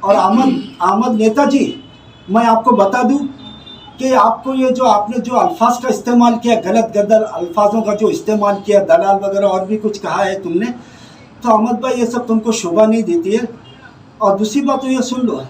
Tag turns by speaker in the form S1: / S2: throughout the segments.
S1: और अहमद नेताजी, मैं आपको बता दूं कि आपको ये जो आपने जो अल्फाज का इस्तेमाल किया, गलत गदल अल्फाजों का जो इस्तेमाल किया, दलाल वगैरह और भी कुछ कहा है तुमने, तो अहमद भाई ये सब तुमको शोभा नहीं देती है। और दूसरी बात तो ये सुन लो,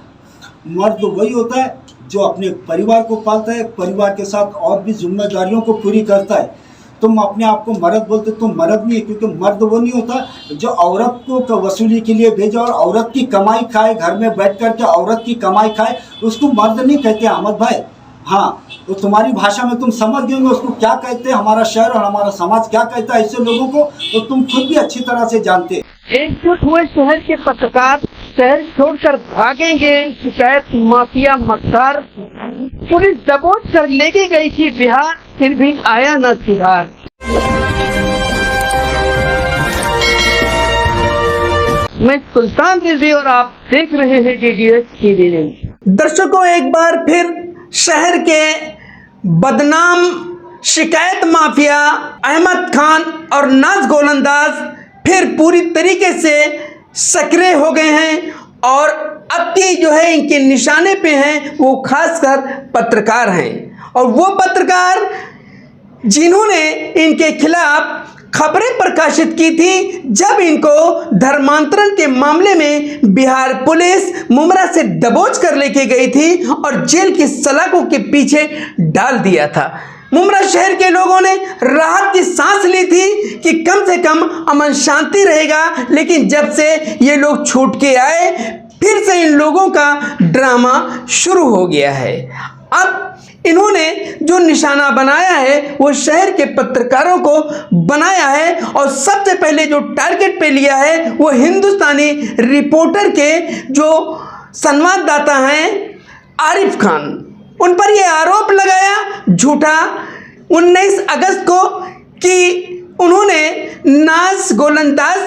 S1: मर्द वही होता है जो अपने परिवार को पालता है, परिवार के साथ और भी जिम्मेदारियों को पूरी करता है। तुम अपने आप को मर्द बोलते, तुम मर्द नहीं है, क्योंकि मर्द वो नहीं होता जो औरत को वसूली के लिए भेजे और औरत की कमाई खाए, घर में बैठ कर के औरत की कमाई खाए, उसको मर्द नहीं कहते अहमद भाई। हाँ, तो तुम्हारी भाषा में तुम समझ गए होंगे उसको क्या कहते हैं, हमारा शहर और हमारा समाज क्या कहता है ऐसे लोगों को, तो तुम खुद भी अच्छी तरह से जानते।
S2: एकजुट हुए शहर के पत्रकार शहर छोड़कर भागेंगे, शिकायत माफिया मक्कार। पुलिस दबोच कर लेके गई थी बिहार, फिर भी आया न सुधार। मैं सुल्तान रिजवी और आप देख रहे हैं DDS टीवी न्यूज़।
S3: दर्शकों, एक बार फिर शहर के बदनाम शिकायत माफिया अहमद खान और नाज गोलंदाज फिर पूरी तरीके से सक्रिय हो गए हैं और अब की जो है इनके निशाने पे हैं वो खासकर पत्रकार हैं। और वो पत्रकार जिन्होंने इनके खिलाफ खबरें प्रकाशित की थी जब इनको धर्मांतरण के मामले में बिहार पुलिस मुमरा से दबोच कर लेके गई थी और जेल की सलाखों के पीछे डाल दिया था। मुमरा शहर के लोगों ने राहत की सांस ली थी कि कम से कम अमन शांति रहेगा, लेकिन जब से ये लोग छूट के आए फिर से इन लोगों का ड्रामा शुरू हो गया है। अब इन्होंने जो निशाना बनाया है वो शहर के पत्रकारों को बनाया है और सबसे पहले जो टारगेट पे लिया है वो हिंदुस्तानी रिपोर्टर के जो संवाददाता हैं आरिफ खान, उन पर ये आरोप लगाया झूठा 19 अगस्त को कि उन्होंने नाज गोलंदाज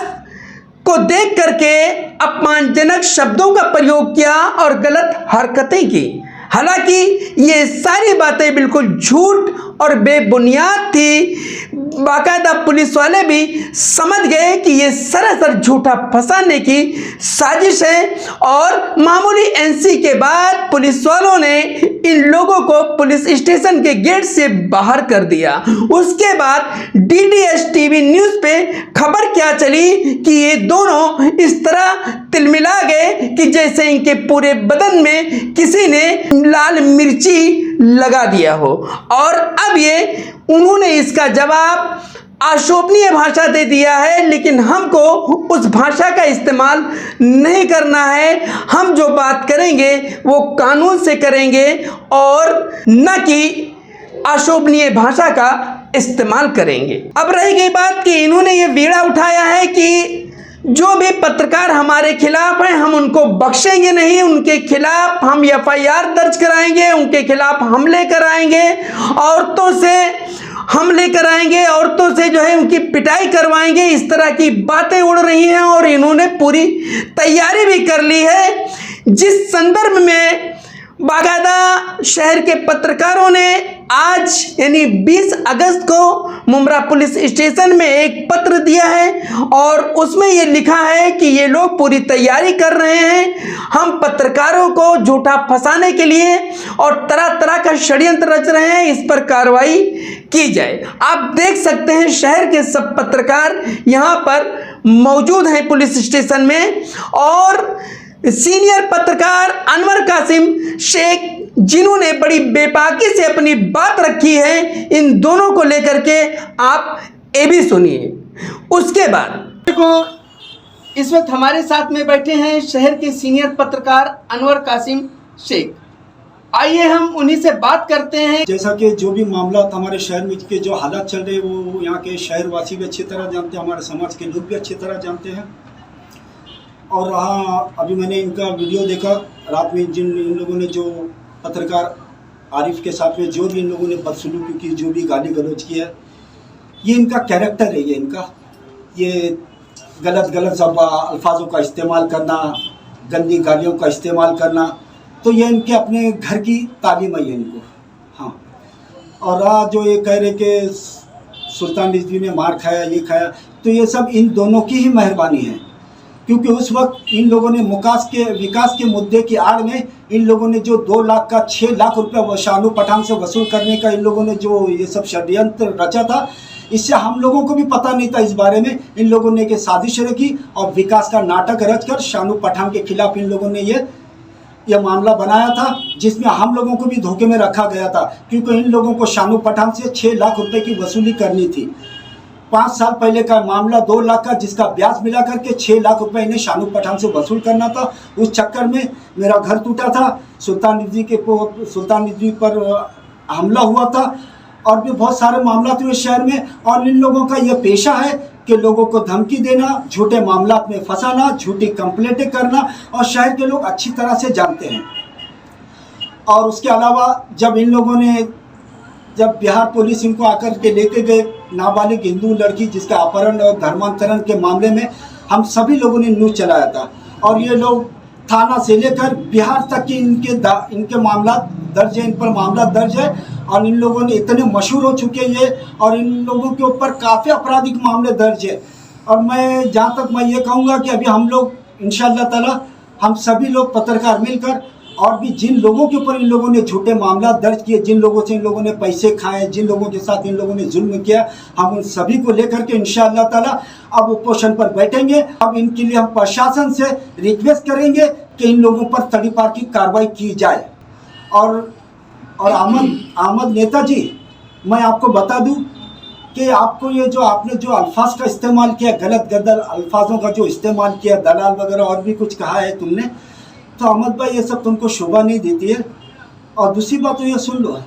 S3: को देख करके अपमानजनक शब्दों का प्रयोग किया और गलत हरकतें की। हालांकि ये सारी बातें बिल्कुल झूठ और बेबुनियाद थी। बाकायदा पुलिस वाले भी समझ गए कि ये सरासर झूठा फंसाने की साजिश है और मामूली एनसी के बाद पुलिस वालों ने इन लोगों को पुलिस स्टेशन के गेट से बाहर कर दिया। उसके बाद DDS टीवी न्यूज़ पे खबर क्या चली कि ये दोनों इस तरह तिलमिला गए कि जैसे इनके पूरे बदन में किसी ने लाल मिर्ची लगा दिया हो। और अब ये उन्होंने इसका जवाब अशोभनीय भाषा दे दिया है, लेकिन हमको उस भाषा का इस्तेमाल नहीं करना है। हम जो बात करेंगे वो कानून से करेंगे और न कि अशोभनीय भाषा का इस्तेमाल करेंगे। अब रही गई बात कि इन्होंने ये बीड़ा उठाया है कि जो भी पत्रकार हमारे खिलाफ हैं हम उनको बख्शेंगे नहीं, उनके खिलाफ हम FIR दर्ज कराएंगे, उनके खिलाफ हमले कराएंगे, औरतों से हमले कराएंगे, औरतों से जो है उनकी पिटाई करवाएंगे। इस तरह की बातें उड़ रही हैं और इन्होंने पूरी तैयारी भी कर ली है, जिस संदर्भ में बाकायदा शहर के पत्रकारों ने आज यानी 20 अगस्त को मुमरा पुलिस स्टेशन में एक पत्र दिया है और उसमें ये लिखा है कि ये लोग पूरी तैयारी कर रहे हैं, हम पत्रकारों को झूठा फंसाने के लिए और तरह तरह का षड्यंत्र रच रहे हैं, इस पर कार्रवाई की जाए। आप देख सकते हैं शहर के सब पत्रकार यहाँ पर मौजूद हैं पुलिस स्टेशन में और सीनियर पत्रकार अनवर कासिम शेख जिन्होंने बड़ी बेबाकी से अपनी बात रखी है, इन दोनों को लेकर के आप ये भी सुनिए। उसके बाद
S4: देखो, इस वक्त हमारे साथ में बैठे हैं शहर के सीनियर पत्रकार अनवर कासिम शेख। आइए हम उन्हीं से बात करते हैं।
S1: जैसा कि जो भी मामला हमारे शहर में के जो हालात चल रहे हैं वो यहाँ के शहरवासी भी अच्छी तरह जानते हैं, हमारे समाज के लोग भी अच्छी तरह जानते हैं। और हाँ, अभी मैंने इनका वीडियो देखा रात में, इन लोगों ने जो पत्रकार आरिफ के साथ में जो भी इन लोगों ने बदसलूकी की, जो भी गाली गलौज की है, ये इनका कैरेक्टर है। ये गलत अल्फाजों का इस्तेमाल करना, गंदी गालियों का इस्तेमाल करना, तो ये इनके अपने घर की तालीम है इनको। हाँ, और जो ये कह रहे कि सुल्तान रिजवी ने मार खाया, ये खाया, तो ये सब इन दोनों की ही मेहरबानी है, क्योंकि उस वक्त इन लोगों ने विकास के मुद्दे की आड़ में इन लोगों ने जो 2 लाख का 6 लाख रुपया शानू पठान से वसूल करने का इन लोगों ने जो ये सब षड्यंत्र रचा था, इससे हम लोगों को भी पता नहीं था इस बारे में। इन लोगों ने एक साजिश रखी और विकास का नाटक रचकर शानू पठान के खिलाफ इन लोगों ने यह मामला बनाया था, जिसमें हम लोगों को भी धोखे में रखा गया था, क्योंकि इन लोगों को शानू पठान से 6 लाख रुपए की वसूली करनी थी। 5 साल पहले का मामला 2 लाख का, जिसका ब्याज मिला करके 6 लाख रुपए इन्हें शानू पठान से वसूल करना था। उस चक्कर में मेरा घर टूटा था, सुल्तान रिजवी पर हमला हुआ था और भी बहुत सारे मामला हुए शहर में। और इन लोगों का यह पेशा है कि लोगों को धमकी देना, झूठे मामला में फंसाना, झूठी कंप्लेंटें करना, और शहर के लोग अच्छी तरह से जानते हैं। और उसके अलावा जब बिहार पुलिस इनको आकर के लेके गए, नाबालिग हिंदू लड़की जिसका अपहरण और धर्मांतरण के मामले में हम सभी लोगों ने न्यूज़ चलाया था, और ये लोग थाना से लेकर बिहार तक की इनके मामला दर्ज है, इन पर मामला दर्ज है। और इन लोगों ने इतने मशहूर हो चुके हैं और इन लोगों के ऊपर काफ़ी आपराधिक मामले दर्ज है। और मैं जहाँ तक मैं ये कहूँगा कि अभी हम लोग इंशाअल्लाह ताला हम सभी लोग पत्रकार मिलकर, और भी जिन लोगों के ऊपर इन लोगों ने झूठे मामला दर्ज किए, जिन लोगों से इन लोगों ने पैसे खाए, जिन लोगों के साथ इन लोगों ने जुल्म किया, हम उन सभी को लेकर के इंशाअल्लाह ताला अब उपोषण पर बैठेंगे। अब इनके लिए हम प्रशासन से रिक्वेस्ट करेंगे कि इन लोगों पर तड़ीपार की कार्रवाई की जाए। और अहमद नेताजी, मैं आपको बता दूं कि आपको ये जो आपने जो अल्फाज का इस्तेमाल किया, गलत अल्फाजों का जो इस्तेमाल किया, दलाल वगैरह और भी कुछ कहा है तुमने, तो अहमद भाई ये सब तुमको शोभा नहीं देती है। और दूसरी बात तो ये सुन लो,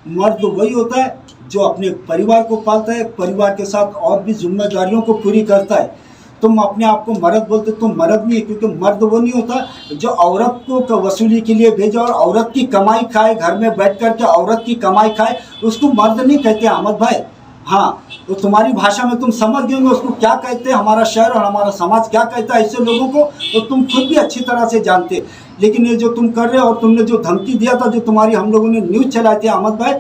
S1: मर्द वही होता है जो अपने परिवार को पालता है, परिवार के साथ और भी जिम्मेदारियों को पूरी करता है। तुम अपने आप को मर्द बोलते, तुम मर्द नहीं है, क्योंकि मर्द वो नहीं होता जो औरत को वसूली के लिए भेजे और औरत की कमाई खाए, घर में बैठ कर के औरत की कमाई खाए, उसको मर्द नहीं कहते अहमद भाई। हाँ, तो तुम्हारी भाषा में तुम समझ गए उसको क्या कहते हैं, हमारा शहर और हमारा समाज क्या कहता है ऐसे लोगों को, तो तुम खुद भी अच्छी तरह से जानते। लेकिन ये जो तुम कर रहे हो, और तुमने जो धमकी दिया था, जो तुम्हारी हम लोगों ने न्यूज़ चलाई थी अहमद भाई,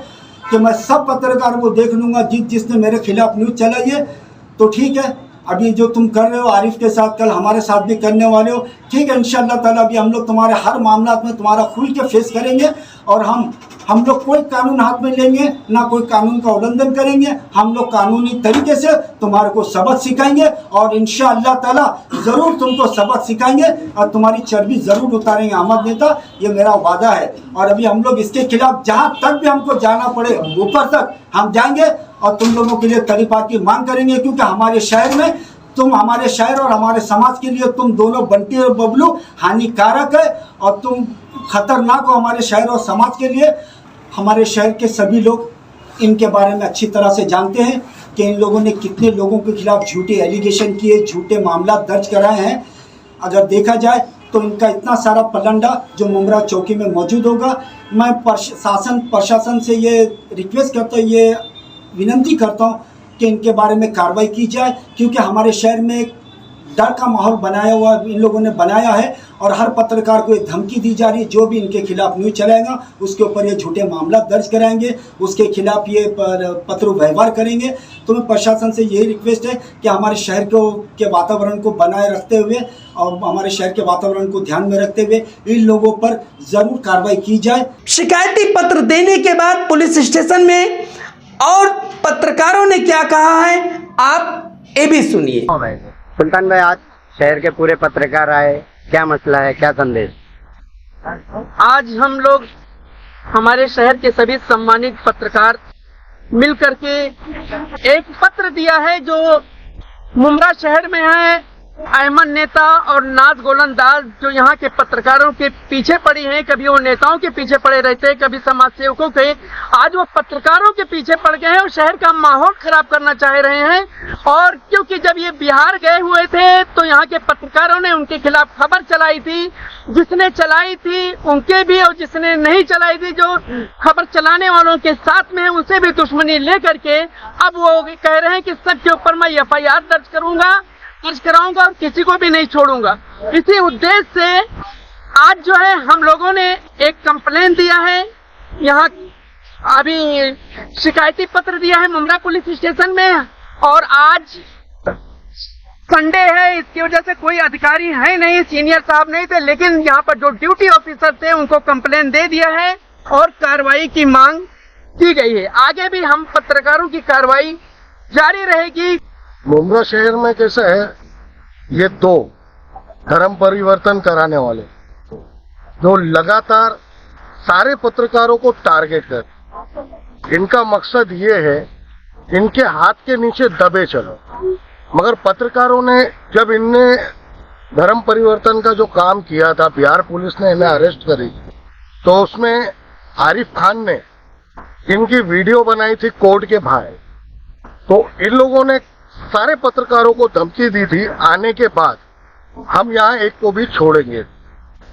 S1: कि मैं सब पत्रकार को देख लूँगा जिसने मेरे खिलाफ न्यूज़ चलाई है, तो ठीक है। अभी जो तुम कर रहे हो आरिफ के साथ, कल हमारे साथ भी करने वाले हो, ठीक है। इंशाअल्लाह ताला अभी हम लोग तुम्हारे हर मामला में तुम्हारा खुल के फेस करेंगे, और हम लोग कोई कानून हाथ में लेंगे ना, कोई कानून का उल्लंघन करेंगे। हम लोग कानूनी तरीके से तुम्हारे को सबक सिखाएंगे, और इंशाअल्लाह ताला ज़रूर तुमको सबक सिखाएंगे और तुम्हारी चर्बी ज़रूर उतारेंगे अहमद नेता, ये मेरा वादा है। और अभी हम लोग इसके खिलाफ जहाँ तक भी हमको जाना पड़े, ऊपर तक हम जाएंगे और तुम लोगों के लिए तड़ीपार की मांग करेंगे, क्योंकि हमारे शहर में हमारे शहर और हमारे समाज के लिए तुम दोनों बंटी और बबलू हानिकारक है, और तुम खतरनाक हो हमारे शहर और समाज के लिए। हमारे शहर के सभी लोग इनके बारे में अच्छी तरह से जानते हैं कि इन लोगों ने कितने लोगों के खिलाफ झूठे एलिगेशन किए, झूठे मामला दर्ज कराए हैं। अगर देखा जाए तो इनका इतना सारा पलंडा जो मुमरा चौकी में मौजूद होगा। मैं प्रशासन से ये रिक्वेस्ट करता हूँ, ये विनती करता हूँ कि इनके बारे में कार्रवाई की जाए, क्योंकि हमारे शहर में एक डर का माहौल बनाया हुआ इन लोगों ने बनाया है, और हर पत्रकार को एक धमकी दी जा रही है, जो भी इनके खिलाफ न्यूज़ चलाएगा उसके ऊपर ये झूठे मामला दर्ज कराएंगे, उसके खिलाफ ये पत्र व्यवहार करेंगे। तो मैं प्रशासन से यही रिक्वेस्ट है कि हमारे शहर के वातावरण को बनाए रखते हुए और हमारे शहर के वातावरण को ध्यान में रखते हुए इन लोगों पर ज़रूर कार्रवाई की जाए।
S3: शिकायती पत्र देने के बाद पुलिस स्टेशन में और पत्रकारों ने क्या कहा है, आप ये भी सुनिए।
S5: सुल्तान भाई, आज शहर के पूरे पत्रकार आए, क्या मसला है, क्या संदेश?
S2: आज हम लोग हमारे शहर के सभी सम्मानित पत्रकार मिलकर के एक पत्र दिया है जो मुमरा शहर में है। अहमद नेता और नाज गोलंदाज जो यहाँ के पत्रकारों के पीछे पड़ी हैं, कभी वो नेताओं के पीछे पड़े रहते हैं, कभी समाज सेवकों के, आज वो पत्रकारों के पीछे पड़ गए हैं और शहर का माहौल खराब करना चाह रहे हैं। और क्योंकि जब ये बिहार गए हुए थे तो यहाँ के पत्रकारों ने उनके खिलाफ खबर चलाई थी, जिसने चलाई थी उनके भी और जिसने नहीं चलाई थी, जो खबर चलाने वालों के साथ में उनसे भी दुश्मनी लेकर के अब वो कह रहे हैं कि सबके ऊपर मैं FIR दर्ज कराऊंगा और किसी को भी नहीं छोड़ूंगा। इसी उद्देश्य से आज जो है हम लोगों ने एक कंप्लेंट दिया है, यहाँ अभी शिकायती पत्र दिया है मुमरा पुलिस स्टेशन में, और आज संडे है, इसकी वजह से कोई अधिकारी है नहीं, सीनियर साहब नहीं थे, लेकिन यहाँ पर जो ड्यूटी ऑफिसर थे उनको कंप्लेन दे दिया है और कार्रवाई की मांग की गई है। आगे भी हम पत्रकारों की कार्रवाई जारी रहेगी।
S6: मुंब्रा शहर में कैसा है, ये दो धर्म परिवर्तन कराने वाले जो लगातार सारे पत्रकारों को टारगेट कर, इनका मकसद ये है इनके हाथ के नीचे दबे चलो। मगर पत्रकारों ने जब इनने धर्म परिवर्तन का जो काम किया था, बिहार पुलिस ने इन्हें अरेस्ट करी, तो उसमें आरिफ खान ने इनकी वीडियो बनाई थी कोर्ट के बाहर। तो इन लोगों ने सारे पत्रकारों को धमकी दी थी आने के बाद हम यहाँ एक को भी छोड़ेंगे।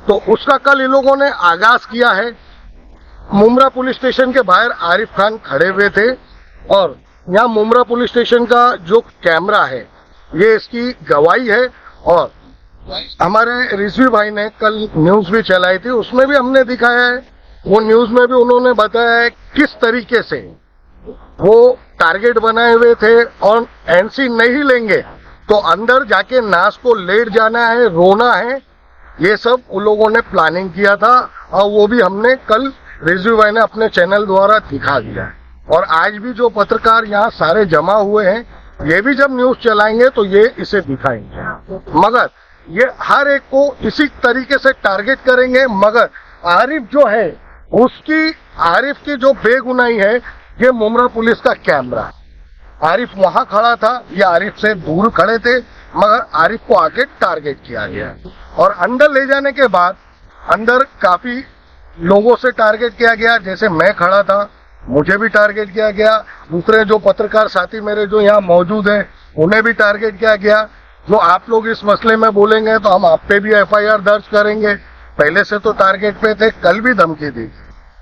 S6: तो उसका कल इन लोगों ने आगाज किया है। मुंब्रा पुलिस स्टेशन के बाहर आरिफ खान खड़े हुए थे और यहाँ मुंब्रा पुलिस स्टेशन का जो कैमरा है ये इसकी गवाही है। और हमारे रिजवी भाई ने कल न्यूज भी चलाई थी, उसमें भी हमने दिखाया है। वो न्यूज में भी उन्होंने बताया है किस तरीके से वो टारगेट बनाए हुए थे और एनसी नहीं लेंगे तो अंदर जाके नाश को लेट जाना है, रोना है, ये सब उन लोगों ने प्लानिंग किया था। और वो भी हमने कल रिजवी भाई ने अपने चैनल द्वारा दिखा दिया है। और आज भी जो पत्रकार यहाँ सारे जमा हुए हैं, ये भी जब न्यूज चलाएंगे तो ये इसे दिखाएंगे। मगर ये हर एक को इसी तरीके से टारगेट करेंगे। मगर आरिफ जो है उसकी, आरिफ की जो बेगुनाही है, ये मुंब्रा पुलिस का कैमरा है। आरिफ वहां खड़ा था, ये आरिफ से दूर खड़े थे, मगर आरिफ को आके टारगेट किया गया। और अंदर ले जाने के बाद अंदर काफी लोगों से टारगेट किया गया। जैसे मैं खड़ा था, मुझे भी टारगेट किया गया। दूसरे जो पत्रकार साथी मेरे जो यहाँ मौजूद हैं, उन्हें भी टारगेट किया गया। जो आप लोग इस मसले में बोलेंगे तो हम आप पे भी FIR दर्ज करेंगे। पहले से तो टारगेट पे थे, कल भी धमकी दी।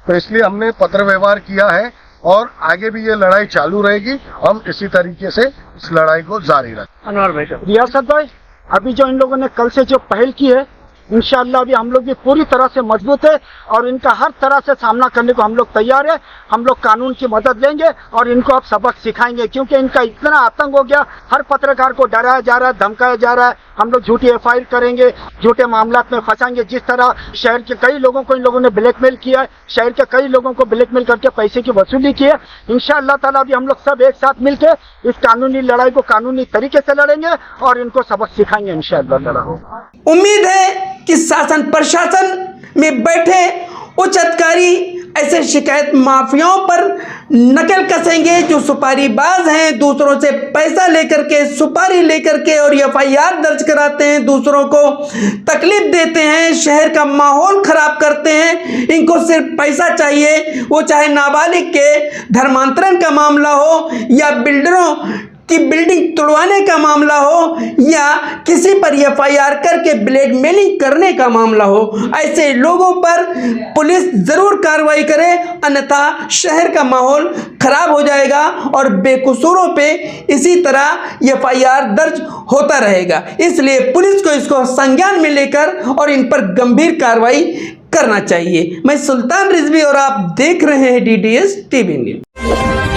S6: तो इसलिए हमने पत्र व्यवहार किया है और आगे भी ये लड़ाई चालू रहेगी। हम इसी तरीके से इस लड़ाई को जारी रखें।
S2: अनवर भाई
S1: रियासत भाई, अभी जो इन लोगों ने कल से जो पहल की है, इंशाअल्लाह अभी हम लोग भी पूरी तरह से मजबूत है और इनका हर तरह से सामना करने को हम लोग तैयार है। हम लोग कानून की मदद लेंगे और इनको अब सबक सिखाएंगे, क्योंकि इनका इतना आतंक हो गया। हर पत्रकार को डराया जा रहा है, धमकाया जा रहा है। हम लोग झूठी FIR करेंगे, झूठे मामला में फंसाएंगे। जिस तरह शहर के कई लोगों को इन लोगों ने ब्लैकमेल किया है, शहर के कई लोगों को ब्लैकमेल करके पैसे की वसूली की है। इंशाअल्लाह ताला अभी हम लोग सब एक साथ मिलकर इस कानूनी लड़ाई को कानूनी तरीके से लड़ेंगे और इनको सबक सिखाएंगे इंशाअल्लाह ताला।
S3: उम्मीद है कि शासन प्रशासन में बैठे उच्च अधिकारी ऐसे शिकायत माफियाओं पर नकल कसेंगे जो सुपारीबाज हैं, दूसरों से पैसा लेकर के, सुपारी लेकर के और FIR दर्ज कराते हैं, दूसरों को तकलीफ देते हैं, शहर का माहौल खराब करते हैं। इनको सिर्फ पैसा चाहिए, वो चाहे नाबालिग के धर्मांतरण का मामला हो या बिल्डरों कि बिल्डिंग तोड़वाने का मामला हो या किसी पर FIR करके ब्लैकमेलिंग करने का मामला हो। ऐसे लोगों पर पुलिस जरूर कार्रवाई करे, अन्यथा शहर का माहौल खराब हो जाएगा और बेकसूरों पे इसी तरह FIR दर्ज होता रहेगा। इसलिए पुलिस को इसको संज्ञान में लेकर और इन पर गंभीर कार्रवाई करना चाहिए। मैं सुल्तान रिजवी और आप देख रहे हैं DDS TV न्यूज़।